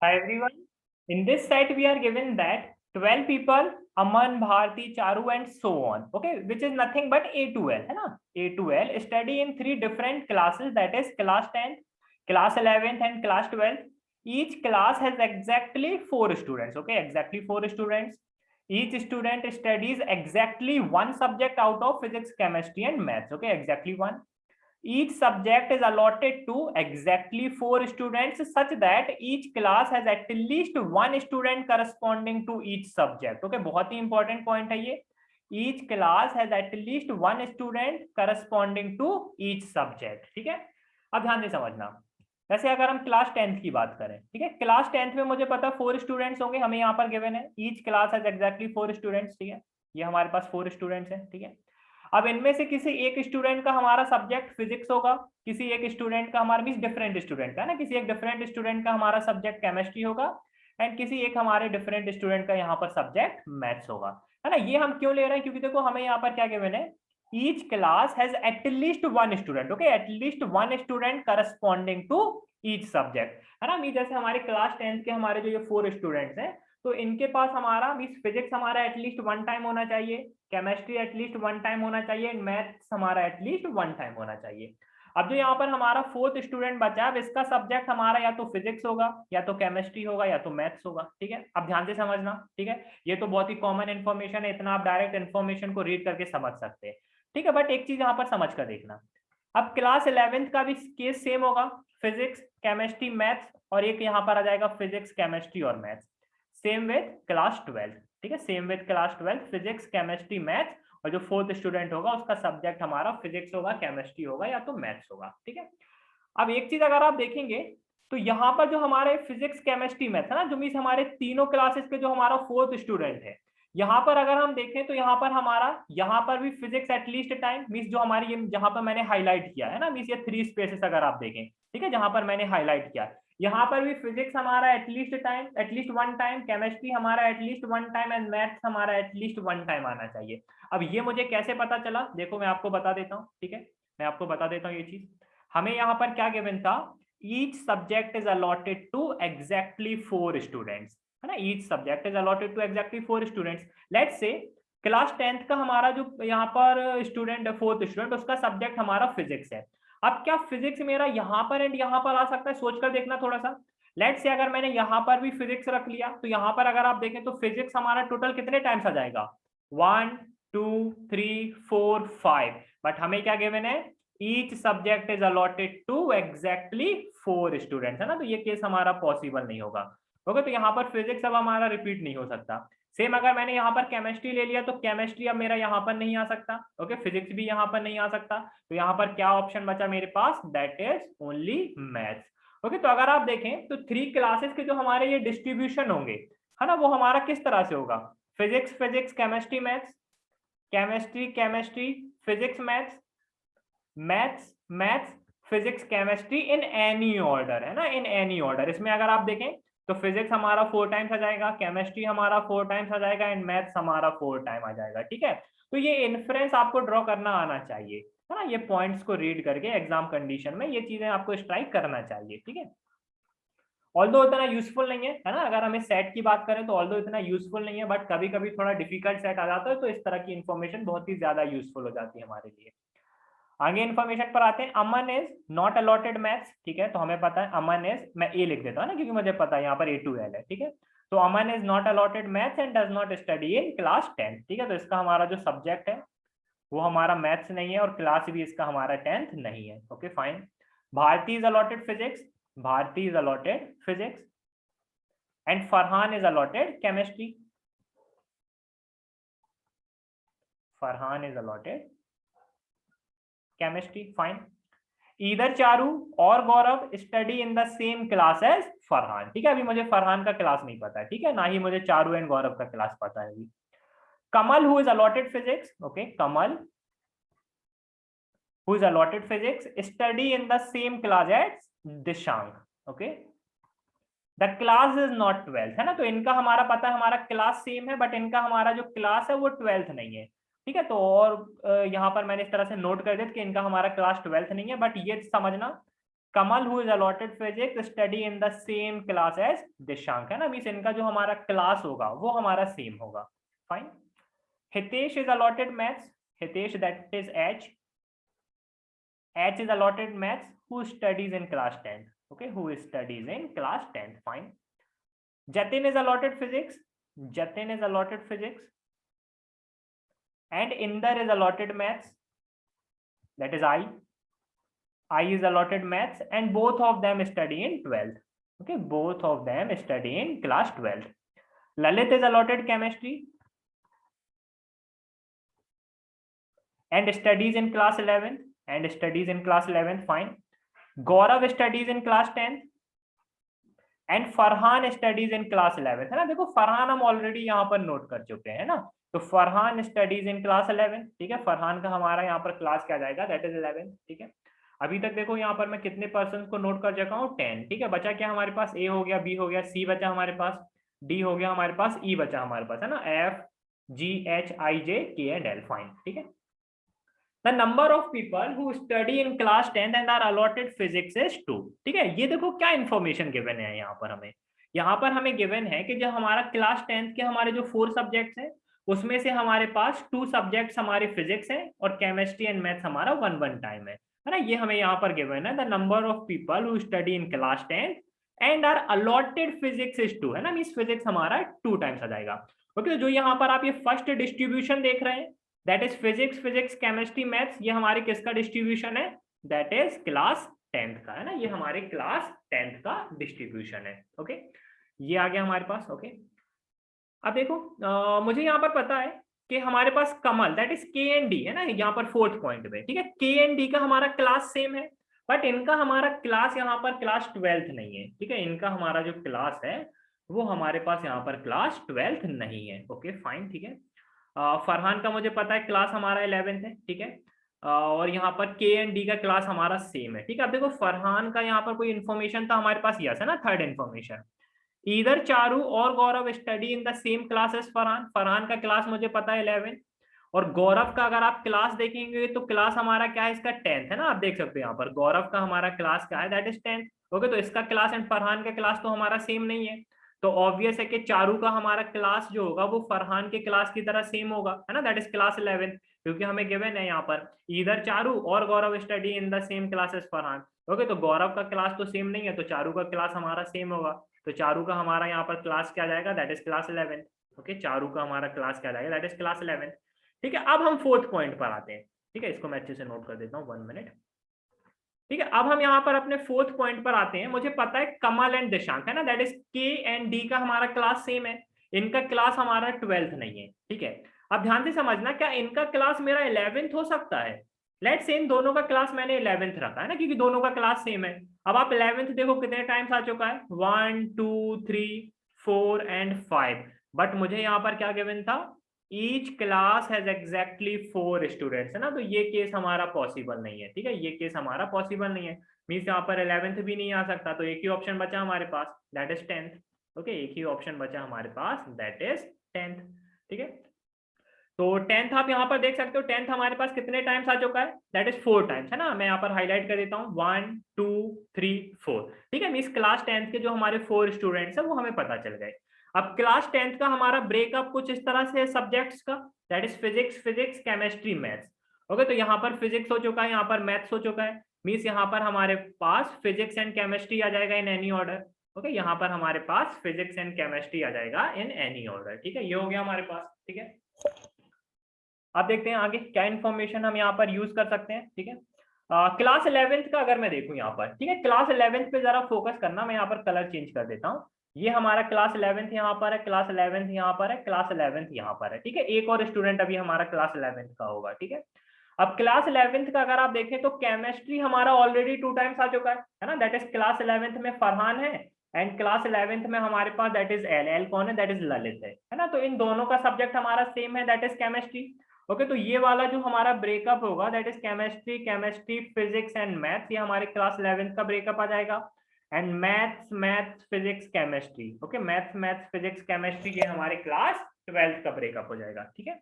Hi everyone. In this set, we are given that 12 people, Aman, Bharti, Charu, and so on. Okay, which is nothing but A to L, है ना? A to L study in three different classes, that is class 10th, class 11th, and class 12th. Each class has exactly 4 students. Okay, exactly 4 students. Each student studies exactly one subject out of physics, chemistry, and maths. Okay, exactly one. Each subject is allotted to exactly 4 students such that each class has at least one student corresponding to each subject. Okay, बहुत ही important point है ये. Each class has at least one student corresponding to each subject. ठीक है, अब ध्यान से समझना. वैसे अगर हम क्लास 10th की बात करें, ठीक है, क्लास 10th में मुझे पता 4 स्टूडेंट्स होंगे, हमें यहाँ पर गिवन है each class has exactly 4 students. ठीक है, ये हमारे पास 4 स्टूडेंट्स हैं. ठीक है, अब इनमें से किसी एक स्टूडेंट का हमारा सब्जेक्ट फिजिक्स होगा, किसी एक स्टूडेंट का हमारा मींस डिफरेंट स्टूडेंट का है ना, किसी एक डिफरेंट स्टूडेंट का हमारा सब्जेक्ट केमिस्ट्री होगा, एंड किसी एक हमारे डिफरेंट स्टूडेंट का यहाँ पर सब्जेक्ट मैथ्स होगा, है ना. ये हम क्यों ले रहे हैं, क्योंकि देखो हमें यहाँ पर क्या गिवन है, each class has at least one student. Okay, at least one student corresponding to each subject, है ना. जैसे हमारे क्लास 10th के हमारे जो ये 4 स्टूडेंट्स हैं, तो इनके पास हमारा मींस फिजिक्स हमारा एटलीस्ट वन टाइम होना चाहिए, केमिस्ट्री एटलीस्ट वन टाइम होना चाहिए, एंड मैथ्स हमारा एटलीस्ट वन टाइम होना चाहिए. अब जो यहाँ पर हमारा 4th स्टूडेंट बचा है, अब इसका सब्जेक्ट हमारा या तो फिजिक्स होगा, या तो केमिस्ट्री होगा, या तो मैथ्स होगा. ठीक है, अब ध्यान से समझना. ठीक है, ये तो बहुत ही कॉमन इन्फॉर्मेशन है, इतना आप डायरेक्ट इन्फॉर्मेशन को रीड करके समझ सकते हैं. ठीक है, बट एक चीज यहाँ पर समझ कर देखना. अब क्लास 11th का भी केस सेम होगा, फिजिक्स, केमिस्ट्री, मैथ्स, और एक यहाँ पर आ जाएगा फिजिक्स, केमिस्ट्री और मैथ्स. Same with class 12. ठीक है, same with class 12, physics, chemistry, maths, और जो 4th स्टूडेंट होगा उसका सब्जेक्ट हमारा फिजिक्स होगा, केमिस्ट्री होगा, या तो मैथ्स होगा. ठीक है, अब एक चीज अगर आप देखेंगे, तो यहाँ पर जो हमारे फिजिक्स, केमिस्ट्री, मैथ्स है ना, जो मीन्स हमारे तीनों क्लासेस के जो हमारा 4th स्टूडेंट है, यहाँ पर अगर हम देखें तो यहाँ पर हमारा यहाँ पर भी फिजिक्स एटलीस्ट टाइम मीन्स जो हमारी ये जहां पर मैंने हाईलाइट किया है ना, मीन्स ये 3 स्पेसेस अगर आप देखें, ठीक है, जहां पर मैंने हाईलाइट किया, यहाँ पर भी फिजिक्स हमारा at least time, at least one time, chemistry हमारा at least one time, and maths हमारा एटलीस्ट वन टाइम आना चाहिए. अब ये मुझे कैसे पता चला, देखो मैं आपको बता देता हूँ. ठीक है, मैं आपको बता देता हूँ ये चीज. हमें यहाँ पर क्या गिवन था, each subject is allotted to exactly 4 students, है ना. Each subject is allotted to exactly 4 students. Let's say class 10th का हमारा जो यहाँ पर स्टूडेंट है, 4th स्टूडेंट, उसका सब्जेक्ट हमारा फिजिक्स है. अब क्या फिजिक्स मेरा यहाँ पर एंड यहाँ पर आ सकता है, सोचकर देखना थोड़ा सा. लेट्स से अगर मैंने यहाँ पर भी फिजिक्स रख लिया, तो यहाँ पर अगर आप देखें तो फिजिक्स हमारा टोटल कितने टाइम्स आ जाएगा, 1 2 3 4 5. बट हमें क्या गिवन है, each subject is allotted to exactly 4 students, है ना. तो ये केस हमारा पॉसिबल नहीं होगा. ओके, तो यहाँ पर फिजिक्स अब हमारा रिपीट नहीं हो सकता. सेम अगर मैंने यहाँ पर केमिस्ट्री ले लिया, तो केमिस्ट्री अब मेरा यहाँ पर नहीं आ सकता. ओके, फिजिक्स भी यहाँ पर नहीं आ सकता. तो यहाँ पर क्या ऑप्शन बचा मेरे पास, that is only maths. Okay, तो अगर आप देखें तो 3 क्लासेस के जो हमारे ये डिस्ट्रीब्यूशन होंगे, है ना, वो हमारा किस तरह से होगा, physics physics, chemistry maths, chemistry chemistry, physics maths, maths maths, physics chemistry, in any order, है ना, इन एनी ऑर्डर. इसमें अगर आप देखें तो फिजिक्स हमारा 4 टाइम्स आ जाएगा, केमिस्ट्री हमारा 4 टाइम्स आ जाएगा, एंड मैथ्स हमारा 4 टाइम आ जाएगा. ठीक है, तो ये इन्फ्रेंस आपको ड्रॉ करना आना चाहिए, है ना. ये पॉइंट्स को रीड करके एग्जाम कंडीशन में ये चीजें आपको स्ट्राइक करना चाहिए. ठीक है, ऑल्दो इतना यूजफुल नहीं है ना, अगर हमें सेट की बात करें तो ऑल्दो इतना यूजफुल नहीं है, बट कभी कभी थोड़ा डिफिकल्ट सेट आ जाता है, तो इस तरह की इंफॉर्मेशन बहुत ही ज्यादा यूजफुल हो जाती है हमारे लिए. आगे इन्फॉर्मेशन पर आते हैं. अमन इज नॉट अलॉटेड मैथ्स. ठीक है, तो हमें पता है अमन इज, मैं ए लिख देता हूँ ना, क्योंकि मुझे पता है यहाँ पर A to L है. ठीक है, तो Aman is not allotted maths and does not study in class 10th. ठीक है, तो इसका हमारा जो सब्जेक्ट है वो हमारा मैथ्स नहीं है, और क्लास भी इसका हमारा 10th नहीं है. Okay fine. Bharti is allotted physics, Bharti is allotted physics, and Farhan is allotted chemistry, Farhan is allotted chemistry. Fine. इधर चारू और Gaurav study in the same class as Farhan. ठीक है, अभी मुझे फरहान का क्लास नहीं पता है. ठीक है, ना ही मुझे चारू एंड गौरव का क्लास पता है अभी. Kamal who is allotted physics. Okay, Kamal who is allotted physics study in the same class as Dishank. Okay, the class is not 12th, है ना. तो इनका हमारा पता है हमारा क्लास सेम है, बट इनका हमारा जो क्लास है वो 12th नहीं है. ठीक है, तो और यहाँ पर मैंने इस तरह से नोट कर दिया कि इनका हमारा क्लास 12th नहीं है, बट ये समझना Kamal who is allotted physics study in the same class as Dishank, है ना, मींस इनका जो हमारा क्लास होगा वो हमारा सेम होगा। Fine. Hitesh is allotted maths, Hitesh that is H, H is allotted maths, who studies in class 10th. Okay, who studies in class 10th. Fine. Jatin is allotted physics. Jatin is allotted physics. And Inder is allotted maths. That is I. I is allotted maths, and both of them study in 12th. Okay, both of them study in class 12th. Lalit is allotted chemistry and studies in class 11th. And studies in class 11th. Fine. Gaurav studies in class 10th and Farhan studies in class 11th, है ना। देखो फरहान हम already यहाँ पर note कर चुके हैं ना, तो Farhan studies in class 11th, ठीक है। फरहान का हमारा यहाँ पर क्लास क्या जाएगा, दैट इज 11th, ठीक है। अभी तक देखो यहाँ पर मैं कितने पर्सन को नोट कर चुका हूँ, 10, ठीक है। बचा क्या हमारे पास, ए हो गया, बी हो गया, सी बचा हमारे पास, डी हो गया हमारे पास, ई बचा हमारे पास, है ना, एफ जी एच आई जे के एंड एल। फाइन, ठीक है। The number of people who study in class 10th and are allotted physics is 2, ठीक है। ये देखो क्या इंफॉर्मेशन गिवन है यहाँ पर हमें, यहाँ पर हमें गिवन है कि जो हमारा क्लास 10th के हमारे जो 4 सब्जेक्ट्स हैं उसमें से हमारे पास 2 सब्जेक्ट्स हमारे फिजिक्स हैं और केमिस्ट्री एंड मैथ्स हमारा 1 टाइम है ना। ये हमें यहाँ पर गिवन है, the number of people who study in class 10th and are allotted physics is 2, है ना, मींस फिजिक्स हमारा 2 टाइम्स आ जाएगा। ओके, तो जो यहाँ पर आप ये फर्स्ट डिस्ट्रीब्यूशन देख रहे हैं, that is physics, physics, chemistry, maths, ये हमारे किसका डिस्ट्रीब्यूशन है, दैट इज क्लास 10th का, है ना, ये हमारे क्लास 10th का डिस्ट्रीब्यूशन है। ओके, ये आ गया हमारे पास। ओके, अब देखो मुझे यहाँ पर पता है कि हमारे पास कमल दैट इज के एंड डी, है ना, यहाँ पर 4th पॉइंट पे, ठीक है। के एंड डी का हमारा क्लास सेम है, बट इनका हमारा क्लास यहाँ पर क्लास 12th नहीं है, ठीक है। इनका हमारा जो क्लास है वो हमारे पास यहाँ पर क्लास 12th नहीं है। ओके फाइन, ठीक है। फरहान का मुझे पता है क्लास हमारा 11th है, ठीक है। और यहाँ पर के एंड डी का क्लास हमारा सेम है, ठीक है। अब देखो फरहान का यहाँ पर कोई इन्फॉर्मेशन था हमारे पास, यस, है ना, 3rd इन्फॉर्मेशन, इधर चारू और Gaurav study in the same class as Farhan. Farhan का क्लास मुझे पता है 11th, और गौरव का अगर आप क्लास देखेंगे तो क्लास हमारा क्या है, इसका 10th, है ना। आप देख सकते हो यहाँ पर गौरव का हमारा क्लास क्या है, दैट इज 10th। ओके, तो इसका क्लास एंड फरहान का क्लास तो हमारा सेम नहीं है, तो ऑब्वियस है कि चारू का हमारा क्लास जो होगा वो फरहान के क्लास की तरह सेम होगा, है ना, दैट इज क्लास 11th, क्योंकि हमें गिवन है यहाँ पर इधर चारू और Gaurav study in the same class as Farhan. Okay, तो गौरव का क्लास तो सेम नहीं है, तो चारू का क्लास हमारा सेम होगा, तो चारू का हमारा यहाँ पर क्लास क्या जाएगा, that is class 11th। Okay, Charu का हमारा क्लास क्या जाएगा, दैट इज क्लास 11th, ठीक है। अब हम 4th पॉइंट पर आते हैं, ठीक है, इसको मैं अच्छे से नोट कर देता हूँ, 1 मिनट, ठीक है। अब हम यहाँ पर अपने 4th पॉइंट पर आते हैं। मुझे पता है कमल एंड दिशांक, है ना, दैट इज के एंड डी का हमारा क्लास सेम है, इनका क्लास हमारा 12th नहीं है, ठीक है। अब ध्यान से समझना, क्या इनका क्लास मेरा 11th हो सकता है, लेट्स से इन दोनों का क्लास मैंने 11th रखा है ना, क्योंकि दोनों का क्लास सेम है। अब आप 11th देखो कितने टाइम्स आ चुका है, 1 2 3 4 एंड 5, बट मुझे यहाँ पर क्या गिवन था, each class has exactly 4 students, है ना, तो ये केस हमारा पॉसिबल नहीं है, ठीक है, ये केस हमारा पॉसिबल नहीं है, मींस यहाँ पर 11th भी नहीं आ सकता, तो एक ही ऑप्शन बचा हमारे पास, दैट इज 10th। ओके, एक ही ऑप्शन बचा हमारे पास, दैट इज 10th, ठीक है। तो 10th आप यहाँ पर देख सकते हो, 10th हमारे पास कितने टाइम्स आ चुका है, दैट इज 4 टाइम्स, है ना। मैं यहाँ पर हाईलाइट कर देता हूँ 1 2 3 4, ठीक है, मींस क्लास 10th के जो हमारे 4 स्टूडेंट्स है वो हमें पता चल गए। अब क्लास 10th का हमारा ब्रेकअप कुछ इस तरह से है सब्जेक्ट्स का, that is physics, physics, chemistry, maths. Okay, तो यहाँ पर फिजिक्स हो चुका है, यहाँ पर मैथ्स हो चुका है, मींस यहाँ पर हमारे पास फिजिक्स एंड केमिस्ट्री आ जाएगा इन एनी ऑर्डर। ओके, यहाँ पर हमारे पास फिजिक्स एंड केमिस्ट्री आ जाएगा इन एनी ऑर्डर, ठीक है, ये हो गया हमारे पास, ठीक है। अब देखते हैं आगे क्या इन्फॉर्मेशन हम यहाँ पर यूज कर सकते हैं, ठीक है। क्लास 11th का अगर मैं देखूं यहाँ पर, ठीक है, क्लास 11th पे जरा फोकस करना, मैं यहाँ पर कलर चेंज कर देता हूँ। ये हमारा क्लास 11th यहाँ पर है, क्लास 11th यहाँ पर है, क्लास 11th यहाँ पर है, ठीक है। एक और स्टूडेंट अभी हमारा क्लास 11th का होगा, ठीक है। अब क्लास 11th का अगर आप देखें तो केमिस्ट्री हमारा ऑलरेडी 2 टाइम्स आ चुका है ना, दैट इज क्लास 11th में फरहान है, एंड क्लास 11th में हमारे पास दैट इज एल, एल कौन है, दैट इज ललित है ना। तो इन दोनों का सब्जेक्ट हमारा सेम है, दैट इज केमिस्ट्री। ओके, तो ये वाला जो हमारा ब्रेकअप होगा, that is chemistry, chemistry, physics and maths, ये हमारे क्लास 11th का ब्रेकअप आ जाएगा, and maths, maths, physics, chemistry. Okay, maths, maths, physics, chemistry, ये हमारे क्लास 12th का ब्रेकअप हो जाएगा, ठीक है।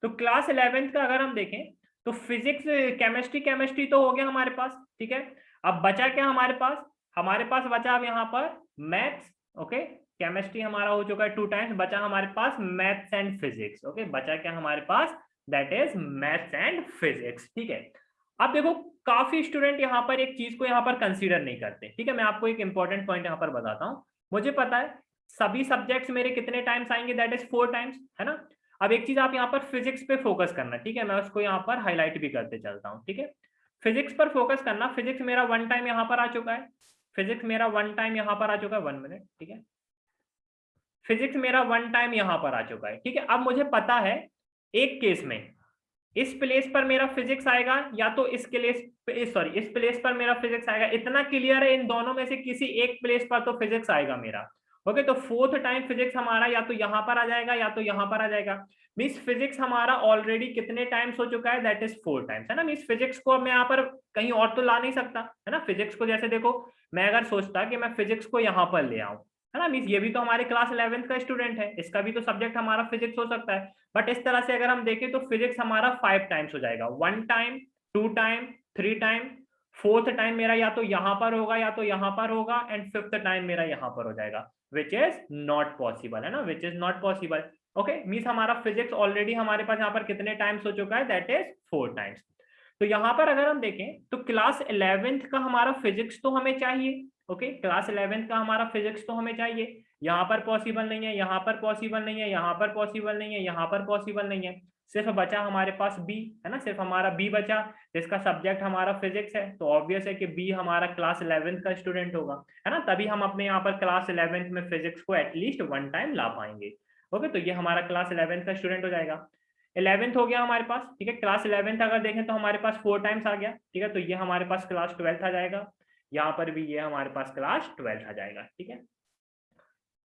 तो क्लास 11th का अगर हम देखें तो फिजिक्स, केमिस्ट्री, केमिस्ट्री तो हो गया हमारे पास, ठीक है। अब बचा क्या हमारे पास बचा अब यहाँ पर मैथ्स, ओके, केमिस्ट्री हमारा हो चुका है 2 टाइम्स, बचा हमारे पास मैथ्स एंड फिजिक्स, ओके, बचा क्या हमारे पास, that is maths and physics, ठीक है। अब देखो काफी स्टूडेंट यहाँ पर एक चीज को यहाँ पर कंसीडर नहीं करते, ठीक है, मैं आपको एक इंपॉर्टेंट पॉइंट यहाँ पर बताता हूँ। मुझे पता है सभी सब्जेक्ट्स मेरे कितने टाइम्स आएंगे, दैट इज 4 टाइम्स, है ना। अब एक चीज आप यहाँ पर फिजिक्स पे फोकस करना, ठीक है, मैं उसको यहाँ पर हाईलाइट भी करते चलता हूँ, ठीक है। फिजिक्स पर फोकस करना, फिजिक्स मेरा 1 टाइम यहाँ पर आ चुका है, फिजिक्स मेरा 1 टाइम यहाँ पर आ चुका है, 1 मिनट, ठीक है, फिजिक्स मेरा 1 टाइम यहाँ पर आ चुका है, ठीक है। अब मुझे पता है एक केस में इस प्लेस पर मेरा फिजिक्स आएगा या तो इस प्लेस पर मेरा फिजिक्स आएगा, इतना क्लियर है, इन दोनों में से किसी एक प्लेस पर तो फिजिक्स आएगा मेरा, ओके। तो 4th टाइम फिजिक्स हमारा या तो यहाँ पर आ जाएगा या तो यहाँ पर आ जाएगा। मींस फिजिक्स हमारा ऑलरेडी कितने टाइम्स हो चुका है, दैट इज 4 टाइम्स, है ना। मींस फिजिक्स को मैं यहाँ पर कहीं और तो ला नहीं सकता, है ना। फिजिक्स को जैसे देखो, मैं अगर सोचता कि मैं फिजिक्स को यहाँ पर ले आऊं, है ना, मींस ये भी तो हमारे क्लास 11th का स्टूडेंट है, इसका भी तो सब्जेक्ट हमारा फिजिक्स हो सकता है। बट इस तरह से अगर हम देखें तो फिजिक्स हमारा 5 टाइम्स हो जाएगा, 1 time, 2 time, 3 time, 4th time मेरा या तो यहाँ पर होगा या तो यहाँ पर होगा, एंड 5th टाइम मेरा यहाँ पर हो जाएगा, विच इज नॉट पॉसिबल, है ना, which is not possible, okay. Means हमारा फिजिक्स ऑलरेडी हमारे पास यहाँ पर कितने टाइम्स हो चुका है, दैट इज 4 टाइम्स। तो यहाँ पर अगर हम देखें तो क्लास 11th का हमारा फिजिक्स तो हमें चाहिए, ओके, क्लास 11th का हमारा फिजिक्स तो हमें चाहिए, यहाँ पर पॉसिबल नहीं है, यहाँ पर पॉसिबल नहीं है, यहाँ पर पॉसिबल नहीं है, यहाँ पर पॉसिबल नहीं है, सिर्फ बचा हमारे पास बी, है ना, सिर्फ हमारा बी बचा, जिसका सब्जेक्ट हमारा फिजिक्स है, तो ऑब्वियस है कि बी हमारा क्लास 11th का स्टूडेंट होगा, है ना, तभी हम अपने यहाँ पर क्लास 11th में फिजिक्स को एटलीस्ट 1 टाइम ला पाएंगे, ओके। तो ये हमारा क्लास 11th का स्टूडेंट हो जाएगा। 11th हो गया हमारे पास, ठीक है। क्लास 11th अगर देखें तो हमारे पास 4 टाइम्स आ गया, ठीक है, तो ये हमारे पास क्लास 12th आ जाएगा, यहाँ पर भी ये हमारे पास क्लास 12th आ जाएगा, ठीक है।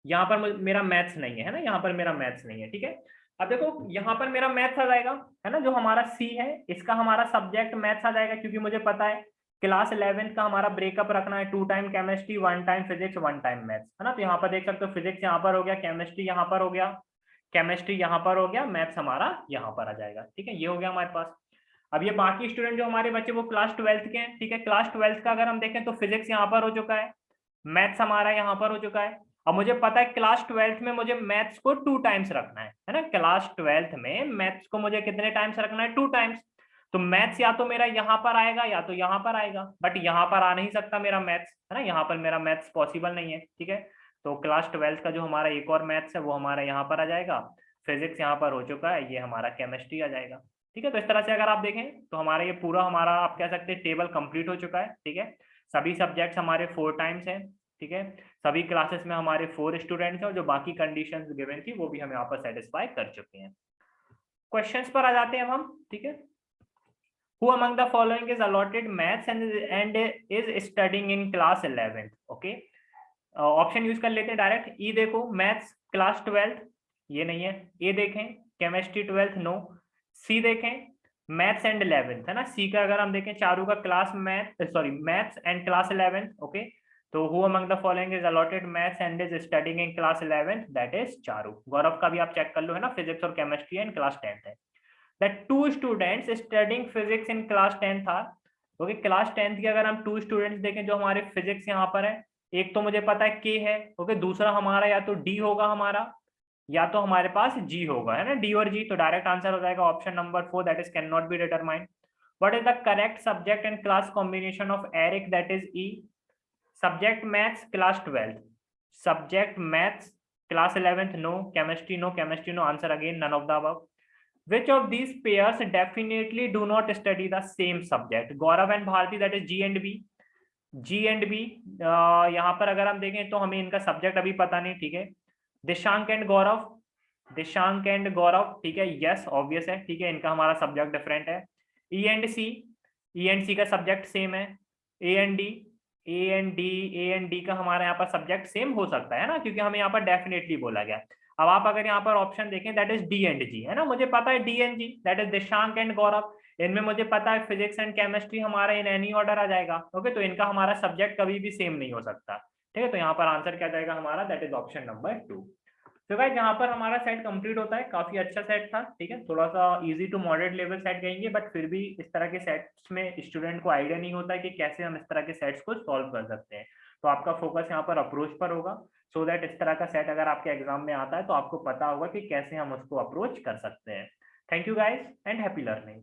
यहाँ पर मेरा मैथ्स नहीं है ना, यहाँ पर मेरा मैथ्स नहीं है, ठीक है। अब देखो यहाँ पर मेरा मैथ्स आ जाएगा, है ना, जो हमारा सी है इसका हमारा सब्जेक्ट मैथ्स आ जाएगा, क्योंकि मुझे पता है क्लास 11th का हमारा ब्रेकअप रखना है, 2 time chemistry, 1 time physics, 1 time maths, है ना। तो यहाँ पर देख सकते हो फिजिक्स यहाँ पर हो गया, केमिस्ट्री यहाँ पर हो गया, केमिस्ट्री यहाँ पर हो गया, मैथ्स हमारा यहाँ पर आ जाएगा, ठीक है, ये हो गया हमारे पास। अब ये बाकी स्टूडेंट जो हमारे बच्चे वो क्लास 12th के हैं, ठीक है। क्लास 12th का अगर हम देखें तो फिजिक्स यहाँ पर हो चुका है, मैथ्स हमारा यहाँ पर हो चुका है। अब मुझे पता है क्लास 12th में मुझे मैथ्स को 2 टाइम्स रखना है ना, क्लास 12th में मैथ्स को मुझे कितने टाइम्स रखना है, 2 टाइम्स। तो मैथ्स या तो मेरा यहाँ पर आएगा या तो यहाँ पर आएगा, बट यहाँ पर आ नहीं सकता मेरा मैथ्स, है ना, यहाँ पर मेरा मैथ्स पॉसिबल नहीं है, ठीक है। तो क्लास 12th का जो हमारा एक और मैथ्स है वो हमारा यहाँ पर आ जाएगा, फिजिक्स यहाँ पर हो चुका है, ये हमारा केमिस्ट्री आ जाएगा, ठीक है। तो इस तरह से अगर आप देखें तो हमारा ये पूरा हमारा आप कह सकते हैं टेबल कंप्लीट हो चुका है, ठीक है। सभी सब्जेक्ट्स हमारे 4 टाइम्स हैं, ठीक है। सभी क्लासेस में हमारे 4 स्टूडेंट्स हैं, और जो बाकी कंडीशंस गिवन थी वो भी हम यहाँ पर सेटिस्फाई कर चुके हैं। क्वेश्चंस पर आ जाते हैं हम, ठीक है। Who among the following is allotted maths and is studying in class 11th? Okay. Option use कर लेते हैं डायरेक्ट। ई देखो मैथ्स क्लास 12th, ये नहीं है। ए देखें केमिस्ट्री 12th, नो। सी देखें मैथ्स एंड 11th, है ना। सी का अगर हम देखें चारू का class maths and class 11th, okay. तो who among the following is allotted maths and is studying in class 11th, that is Charu. Gaurav का भी आप चेक कर लो, है ना, फिजिक्स और केमिस्ट्री इन क्लास 10th है। That 2 students studying physics in class 10th था, ओके। क्लास 10th के अगर हम 2 स्टूडेंट्स देखें जो हमारे फिजिक्स यहाँ पर है, एक तो मुझे पता है के है, ओके, दूसरा हमारा या तो डी होगा हमारा या तो हमारे पास जी होगा, है ना, डी और जी। तो डायरेक्ट आंसर हो जाएगा option number 4, that is can not be determined. What is the correct subject and class combination of Eric, that is E. Subject maths class 12th, subject maths class 11th, no. Chemistry no, chemistry no, answer again none of the above. Which of these pairs definitely do not study the same subject? Gaurav and Bharti, that is G and B. G and B, यहाँ पर अगर हम देखें तो हमें इनका subject अभी पता नहीं, ठीक है। दिशांक एंड गौरव, दिशांक एंड गौरव, ठीक है, यस ऑब्वियस है, ठीक है, इनका हमारा सब्जेक्ट डिफरेंट है। E and C, E and सी का सब्जेक्ट सेम है। A and D, A and D, A and D का हमारा यहाँ पर सब्जेक्ट सेम हो सकता है ना, क्योंकि हमें यहाँ पर डेफिनेटली बोला गया। अब आप अगर यहाँ पर ऑप्शन देखें that is D and G, है ना, मुझे पता है D and G, that is Dishank and Gaurav. इनमें मुझे पता है फिजिक्स एंड केमिस्ट्री हमारा इन एनी ऑर्डर आ जाएगा, ओके। तो इनका हमारा सब्जेक्ट कभी भी सेम नहीं हो सकता, ठीक है। तो यहाँ पर आंसर क्या जाएगा हमारा, दैट इज ऑप्शन नंबर 2। तो गाइस यहाँ पर हमारा सेट कंप्लीट होता है, काफी अच्छा सेट था, ठीक है, थोड़ा सा easy to moderate level set कहेंगे, बट फिर भी इस तरह के सेट्स में स्टूडेंट को आइडिया नहीं होता है कि कैसे हम इस तरह के सेट्स को सॉल्व कर सकते हैं। तो आपका फोकस यहाँ पर अप्रोच पर होगा, सो दैट इस तरह का सेट अगर आपके एग्जाम में आता है तो आपको पता होगा कि कैसे हम उसको अप्रोच कर सकते हैं। Thank you guys and happy learning.